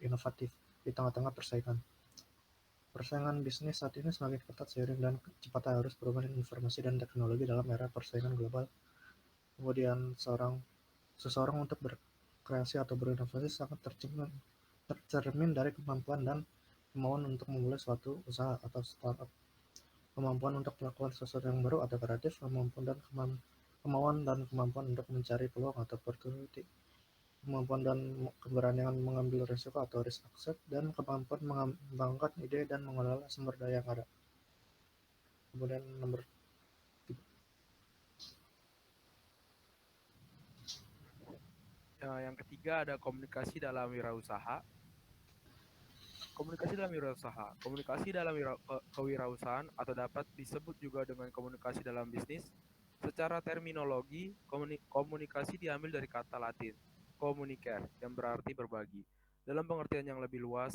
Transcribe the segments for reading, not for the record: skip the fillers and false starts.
inovatif di tengah-tengah persaingan. Persaingan bisnis saat ini semakin ketat seiring dan kecepatan arus perubahan informasi dan teknologi dalam era persaingan global. Kemudian seseorang untuk berkreasi atau berinovasi sangat tercermin dari kemampuan dan kemauan untuk memulai suatu usaha atau startup, kemampuan untuk melakukan sesuatu yang baru atau kreatif, kemauan dan kemampuan untuk mencari peluang atau opportunity, kemampuan dan keberanian mengambil risiko atau risk accept, dan kemampuan mengembangkan ide dan mengelola sumber daya yang ada. Kemudian nomor 3. Yang ketiga ada komunikasi dalam wirausaha. Komunikasi dalam kewirausahaan atau dapat disebut juga dengan komunikasi dalam bisnis. Secara terminologi, komunikasi diambil dari kata Latin communicare yang berarti berbagi. Dalam pengertian yang lebih luas,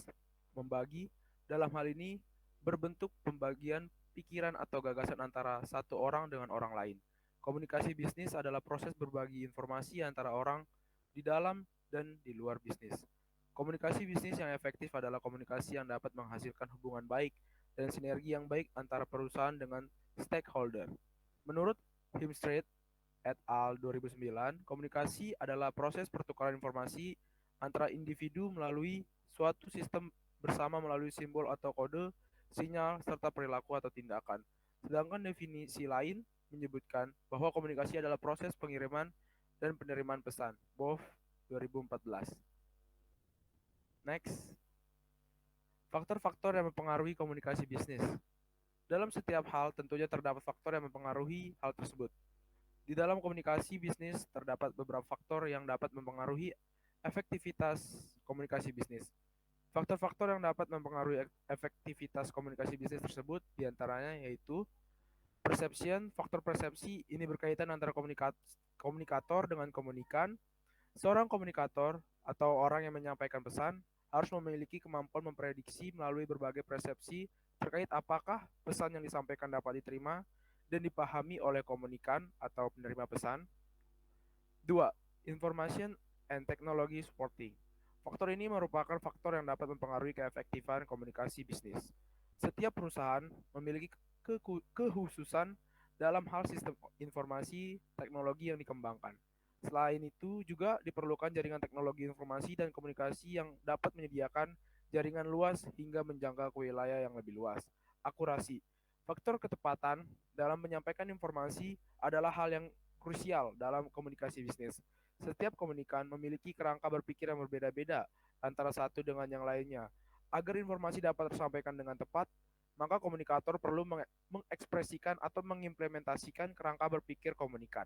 membagi dalam hal ini berbentuk pembagian pikiran atau gagasan antara satu orang dengan orang lain. Komunikasi bisnis adalah proses berbagi informasi antara orang di dalam dan di luar bisnis. Komunikasi bisnis yang efektif adalah komunikasi yang dapat menghasilkan hubungan baik dan sinergi yang baik antara perusahaan dengan stakeholder. Menurut Himstreet et al. 2009, komunikasi adalah proses pertukaran informasi antara individu melalui suatu sistem bersama melalui simbol atau kode, sinyal, serta perilaku atau tindakan. Sedangkan definisi lain menyebutkan bahwa komunikasi adalah proses pengiriman dan penerimaan pesan. BOF 2014. Next, faktor-faktor yang mempengaruhi komunikasi bisnis. Dalam setiap hal tentunya terdapat faktor yang mempengaruhi hal tersebut. Di dalam komunikasi bisnis terdapat beberapa faktor yang dapat mempengaruhi efektivitas komunikasi bisnis. Faktor-faktor yang dapat mempengaruhi efektivitas komunikasi bisnis tersebut diantaranya yaitu perception. Faktor persepsi ini berkaitan antara komunikator dengan komunikan. Seorang komunikator atau orang yang menyampaikan pesan harus memiliki kemampuan memprediksi melalui berbagai persepsi terkait apakah pesan yang disampaikan dapat diterima dan dipahami oleh komunikan atau penerima pesan. 2. Information and Technology Supporting. Faktor ini merupakan faktor yang dapat mempengaruhi keefektifan komunikasi bisnis. Setiap perusahaan memiliki kekhususan dalam hal sistem informasi teknologi yang dikembangkan. Selain itu, juga diperlukan jaringan teknologi informasi dan komunikasi yang dapat menyediakan jaringan luas hingga menjangkau ke wilayah yang lebih luas. Akurasi. Faktor ketepatan dalam menyampaikan informasi adalah hal yang krusial dalam komunikasi bisnis. Setiap komunikan memiliki kerangka berpikir yang berbeda-beda antara satu dengan yang lainnya. Agar informasi dapat tersampaikan dengan tepat, maka komunikator perlu mengekspresikan atau mengimplementasikan kerangka berpikir komunikan.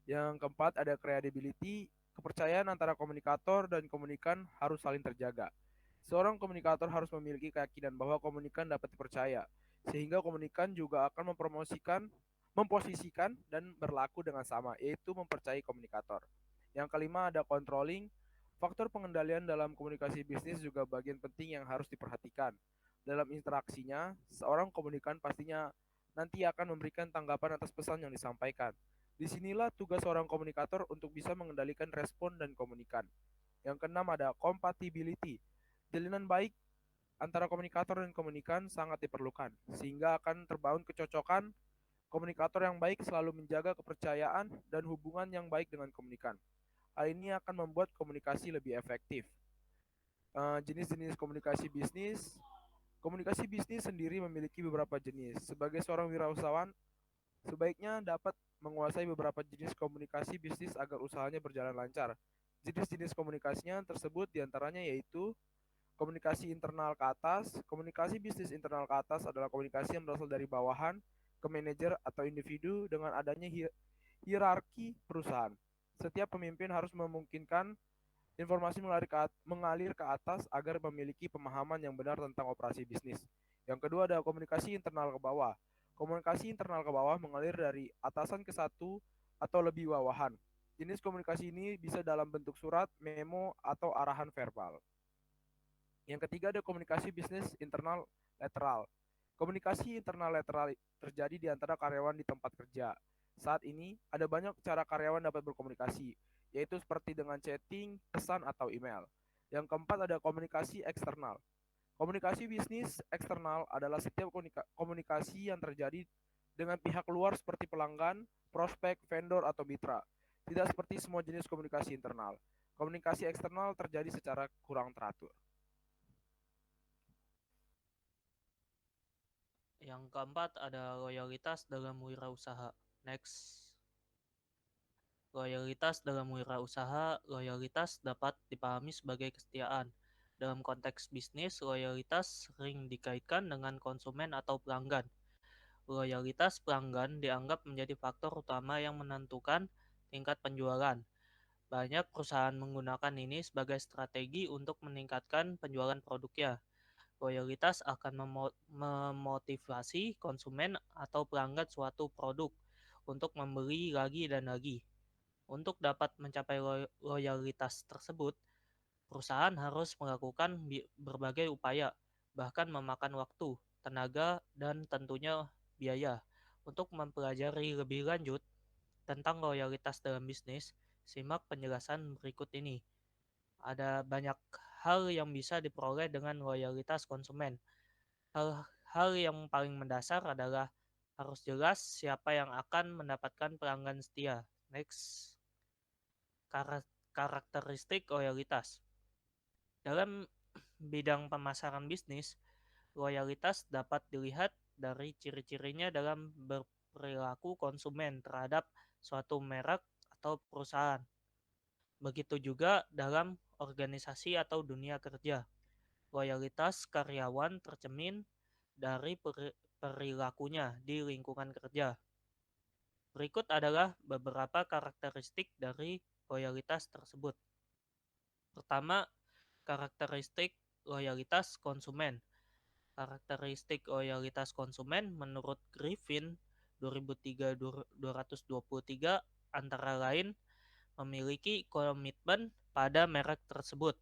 Yang keempat ada credibility. Kepercayaan antara komunikator dan komunikan harus saling terjaga. Seorang komunikator harus memiliki keyakinan bahwa komunikan dapat dipercaya, sehingga komunikan juga akan memposisikan dan berlaku dengan sama, yaitu mempercayai komunikator. Yang kelima ada controlling. Faktor pengendalian dalam komunikasi bisnis juga bagian penting yang harus diperhatikan. Dalam interaksinya, seorang komunikan pastinya nanti akan memberikan tanggapan atas pesan yang disampaikan. Disinilah tugas seorang komunikator untuk bisa mengendalikan respon dan komunikan. Yang keenam ada compatibility. Jalinan baik antara komunikator dan komunikan sangat diperlukan, sehingga akan terbangun kecocokan. Komunikator yang baik selalu menjaga kepercayaan dan hubungan yang baik dengan komunikan. Hal ini akan membuat komunikasi lebih efektif. Jenis-jenis komunikasi bisnis sendiri memiliki beberapa jenis. Sebagai seorang wirausahawan, sebaiknya dapat menguasai beberapa jenis komunikasi bisnis agar usahanya berjalan lancar. Jenis-jenis komunikasinya tersebut diantaranya yaitu komunikasi internal ke atas. Komunikasi bisnis internal ke atas adalah komunikasi yang berasal dari bawahan ke manajer atau individu dengan adanya hierarki perusahaan. Setiap pemimpin harus memungkinkan informasi mengalir ke atas agar memiliki pemahaman yang benar tentang operasi bisnis. Yang kedua ada komunikasi internal ke bawah. Komunikasi internal ke bawah mengalir dari atasan ke satu atau lebih bawahan. Jenis komunikasi ini bisa dalam bentuk surat, memo, atau arahan verbal. Yang ketiga ada komunikasi bisnis internal lateral. Komunikasi internal lateral terjadi di antara karyawan di tempat kerja. Saat ini ada banyak cara karyawan dapat berkomunikasi, yaitu seperti dengan chatting, pesan, atau email. Yang keempat ada komunikasi eksternal. Komunikasi bisnis eksternal adalah setiap komunikasi yang terjadi dengan pihak luar seperti pelanggan, prospek, vendor, atau mitra. Tidak seperti semua jenis komunikasi internal. Komunikasi eksternal terjadi secara kurang teratur. Yang keempat ada loyalitas dalam wirausaha. Next. Loyalitas dalam wirausaha, loyalitas dapat dipahami sebagai kesetiaan. Dalam konteks bisnis, loyalitas sering dikaitkan dengan konsumen atau pelanggan. Loyalitas pelanggan dianggap menjadi faktor utama yang menentukan tingkat penjualan. Banyak perusahaan menggunakan ini sebagai strategi untuk meningkatkan penjualan produknya. Loyalitas akan memotivasi konsumen atau pelanggan suatu produk untuk membeli lagi dan lagi. Untuk dapat mencapai loyalitas tersebut, perusahaan harus melakukan berbagai upaya, bahkan memakan waktu, tenaga, dan tentunya biaya. Untuk mempelajari lebih lanjut tentang loyalitas dalam bisnis, simak penjelasan berikut ini. Ada banyak hal yang bisa diperoleh dengan loyalitas konsumen. Hal yang paling mendasar adalah harus jelas siapa yang akan mendapatkan pelanggan setia. Next. Karakteristik loyalitas. Dalam bidang pemasaran bisnis, loyalitas dapat dilihat dari ciri-cirinya dalam berperilaku konsumen terhadap suatu merek atau perusahaan. Begitu juga dalam organisasi atau dunia kerja. Loyalitas karyawan tercermin dari perilakunya di lingkungan kerja. Berikut adalah beberapa karakteristik dari loyalitas tersebut. Pertama, karakteristik loyalitas konsumen. Karakteristik loyalitas konsumen menurut Griffin 2003-223 antara lain memiliki komitmen pada merek tersebut,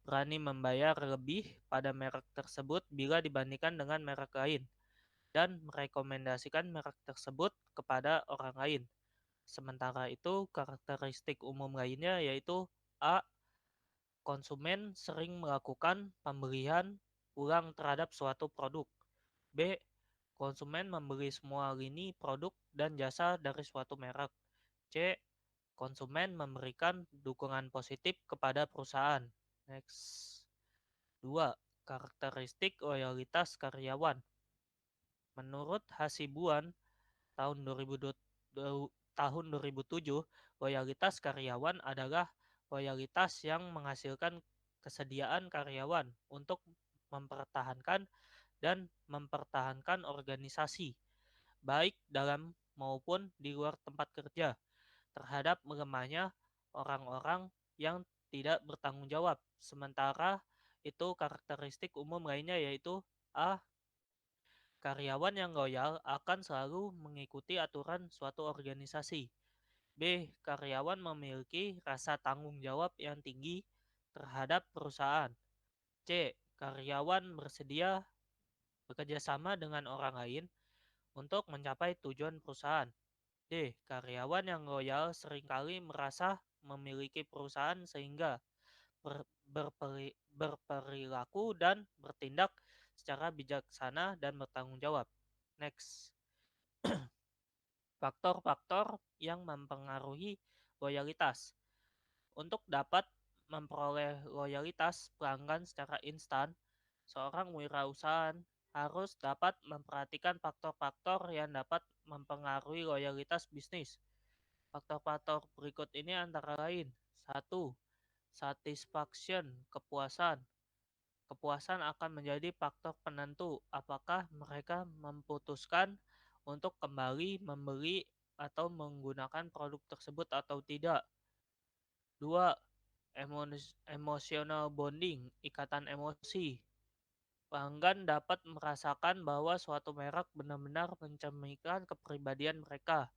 berani membayar lebih pada merek tersebut bila dibandingkan dengan merek lain, dan merekomendasikan merek tersebut kepada orang lain. Sementara itu, karakteristik umum lainnya yaitu A. Konsumen sering melakukan pembelian ulang terhadap suatu produk. B. Konsumen membeli semua lini produk dan jasa dari suatu merek. C. Konsumen memberikan dukungan positif kepada perusahaan. Next. 2. Karakteristik loyalitas karyawan. Menurut Hasibuan tahun 2007, loyalitas karyawan adalah loyalitas yang menghasilkan kesediaan karyawan untuk mempertahankan dan mempertahankan organisasi, baik dalam maupun di luar tempat kerja, terhadap melemahnya orang-orang yang tidak bertanggung jawab. Sementara itu karakteristik umum lainnya yaitu A. Karyawan yang loyal akan selalu mengikuti aturan suatu organisasi. B. Karyawan memiliki rasa tanggung jawab yang tinggi terhadap perusahaan. C. Karyawan bersedia bekerja sama dengan orang lain untuk mencapai tujuan perusahaan. D. Karyawan yang loyal seringkali merasa memiliki perusahaan sehingga berperilaku dan bertindak secara bijaksana dan bertanggung jawab. Next. Faktor-faktor yang mempengaruhi loyalitas. Untuk dapat memperoleh loyalitas pelanggan secara instan, seorang wirausaha harus dapat memperhatikan faktor-faktor yang dapat mempengaruhi loyalitas bisnis. Faktor-faktor berikut ini antara lain: 1. Satisfaction, kepuasan. Kepuasan akan menjadi faktor penentu apakah mereka memutuskan untuk kembali membeli atau menggunakan produk tersebut atau tidak. 2. Emotional bonding, ikatan emosi. Pelanggan dapat merasakan bahwa suatu merek benar-benar mencerminkan kepribadian mereka.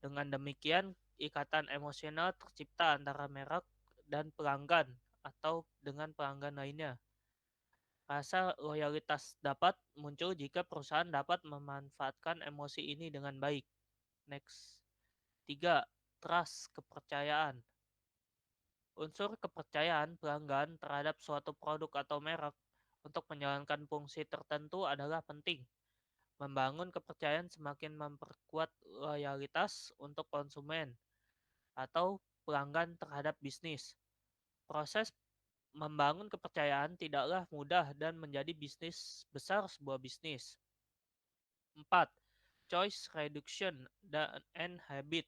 Dengan demikian, ikatan emosional tercipta antara merek dan pelanggan atau dengan pelanggan lainnya. Rasa loyalitas dapat muncul jika perusahaan dapat memanfaatkan emosi ini dengan baik. Next. 3. Trust, kepercayaan. Unsur kepercayaan pelanggan terhadap suatu produk atau merek untuk menjalankan fungsi tertentu adalah penting. Membangun kepercayaan semakin memperkuat loyalitas untuk konsumen atau pelanggan terhadap bisnis. Proses membangun kepercayaan tidaklah mudah dan menjadi bisnis besar sebuah bisnis. 4. Choice reduction and habit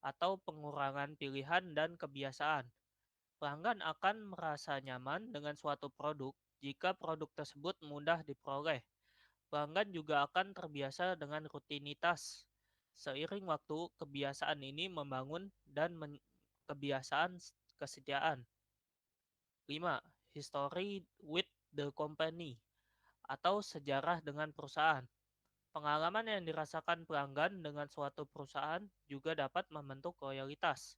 atau pengurangan pilihan dan kebiasaan. Pelanggan akan merasa nyaman dengan suatu produk jika produk tersebut mudah diperoleh. Pelanggan juga akan terbiasa dengan rutinitas. Seiring waktu, kebiasaan ini membangun dan kebiasaan kesetiaan. 5. History with the company atau sejarah dengan perusahaan. Pengalaman yang dirasakan pelanggan dengan suatu perusahaan juga dapat membentuk loyalitas.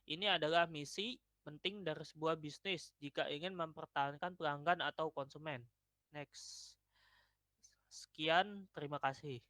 Ini adalah misi penting dari sebuah bisnis jika ingin mempertahankan pelanggan atau konsumen. Next. Sekian, terima kasih.